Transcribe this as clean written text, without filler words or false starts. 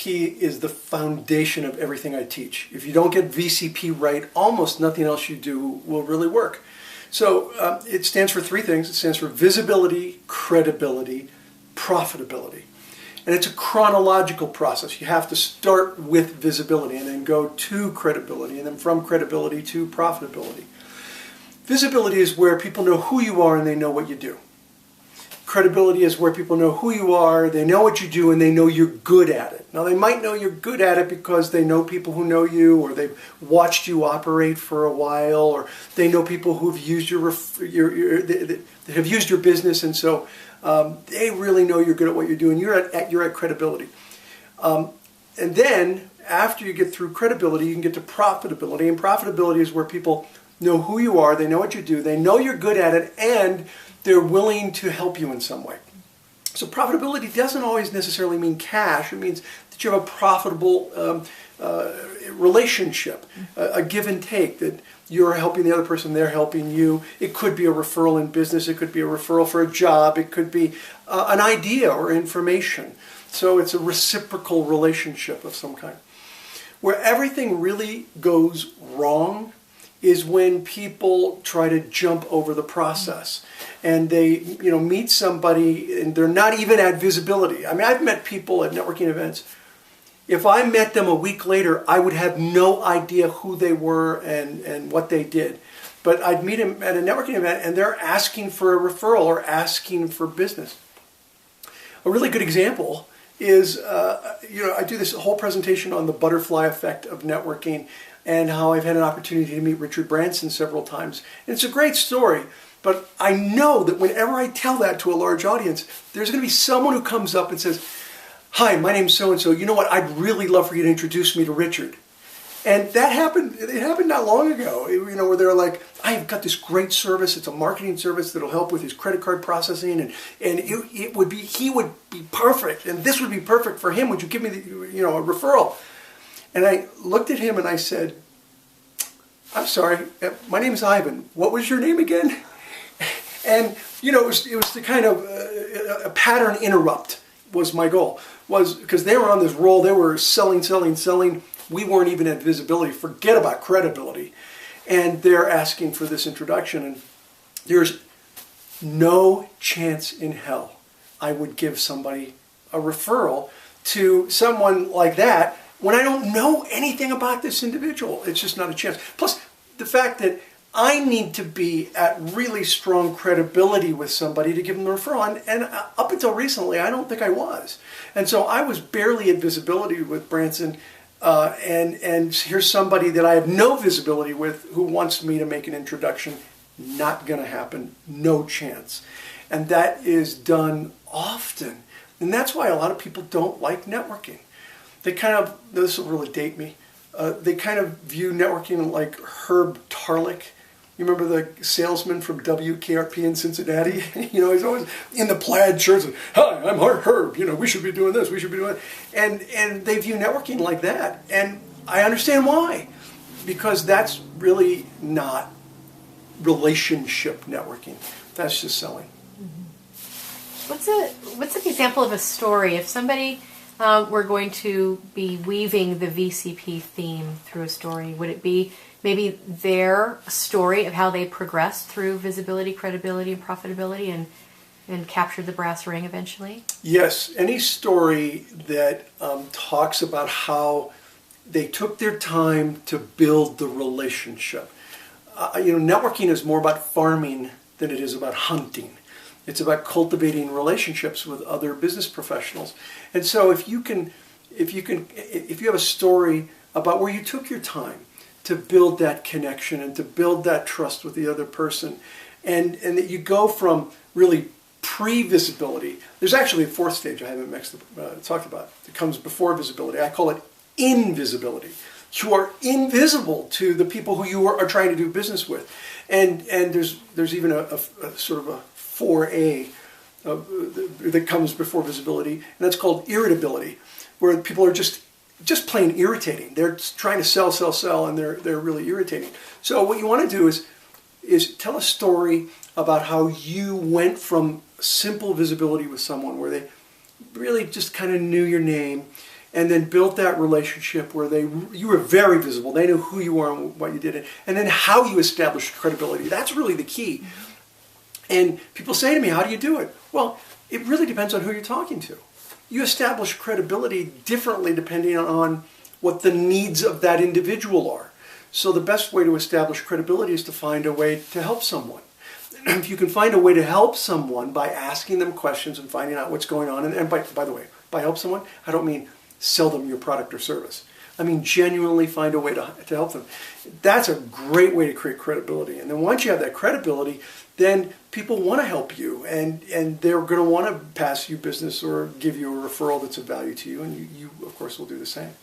VCP is the foundation of everything I teach. If you don't get VCP right, almost nothing else you do will really work. So it stands for three things. It stands for visibility, credibility, profitability. And it's a chronological process. You have to start with visibility and then go to credibility, and then from credibility to profitability. Visibility is where people know who you are and they know what you do. Credibility is where people know who you are, they know what you do, and they know you're good at it. Now, they might know you're good at it because they know people who know you, or they've watched you operate for a while, or they know people who've used that have used your business, and so they really know you're good at what you're doing. You're at credibility. And then, after you get through credibility, you can get to profitability, and profitability is where people know who you are, they know what you do, they know you're good at it, and they're willing to help you in some way. So profitability doesn't always necessarily mean cash. It means that you have a profitable relationship, a give and take, that you're helping the other person, they're helping you. It could be a referral in business. It could be a referral for a job. It could be an idea or information. So it's a reciprocal relationship of some kind. Where everything really goes wrong is when people try to jump over the process and they meet somebody and they're not even at visibility. I mean, I've met people at networking events. If I met them a week later, I would have no idea who they were and what they did. But I'd meet them at a networking event and they're asking for a referral or asking for business. A really good example is, I do this whole presentation on the butterfly effect of networking and how I've had an opportunity to meet Richard Branson several times. And it's a great story, but I know that whenever I tell that to a large audience, there's going to be someone who comes up and says, "Hi, my name's so-and-so. You know what? I'd really love for you to introduce me to Richard." And that happened, it happened not long ago, where they're like, "I've got this great service. It's a marketing service that'll help with his credit card processing, and he would be perfect, and this would be perfect for him. Would you give me a referral?" And I looked at him and I said, "I'm sorry, my name is Ivan. What was your name again?" And it was the kind of a pattern interrupt was my goal. Was because they were on this roll, they were selling. We weren't even at visibility, forget about credibility. And they're asking for this introduction, and there's no chance in hell I would give somebody a referral to someone like that when I don't know anything about this individual. It's just not a chance. Plus, the fact that I need to be at really strong credibility with somebody to give them a referral. And up until recently, I don't think I was. And so I was barely at visibility with Branson. And here's somebody that I have no visibility with who wants me to make an introduction. Not going to happen. No chance. And that is done often. And that's why a lot of people don't like networking. They kind of, this will really date me, they kind of view networking like Herb Tarlick. You remember the salesman from WKRP in Cincinnati? He's always in the plaid shirts. And, "Hi, I'm Herb. We should be doing this. We should be doing that." And they view networking like that. And I understand why. Because that's really not relationship networking. That's just selling. What's an example of a story? If somebody were going to be weaving the VCP theme through a story, would it be maybe their story of how they progressed through visibility, credibility, and profitability and captured the brass ring eventually? Yes. Any story that talks about how they took their time to build the relationship. Networking is more about farming than it is about hunting. It's about cultivating relationships with other business professionals. And so if you have a story about where you took your time to build that connection and to build that trust with the other person, and that you go from really pre-visibility, there's actually a fourth stage I haven't talked about. It comes before visibility. I call it invisibility. You are invisible to the people who you are trying to do business with. And there's even a sort of a 4A that comes before visibility, and that's called irritability, where people are just plain irritating. They're trying to sell, and they're really irritating. So what you want to do is tell a story about how you went from simple visibility with someone where they really just kind of knew your name, and then built that relationship where you were very visible. They knew who you are and what you did, and then how you established credibility. That's really the key. And people say to me, how do you do it? Well, it really depends on who you're talking to. You establish credibility differently depending on what the needs of that individual are. So the best way to establish credibility is to find a way to help someone. If you can find a way to help someone by asking them questions and finding out what's going on, and by the way, by help someone, I don't mean sell them your product or service. I mean genuinely find a way to help them. That's a great way to create credibility. And then once you have that credibility, then people want to help you, and they're going to want to pass you business or give you a referral that's of value to you, and you of course will do the same.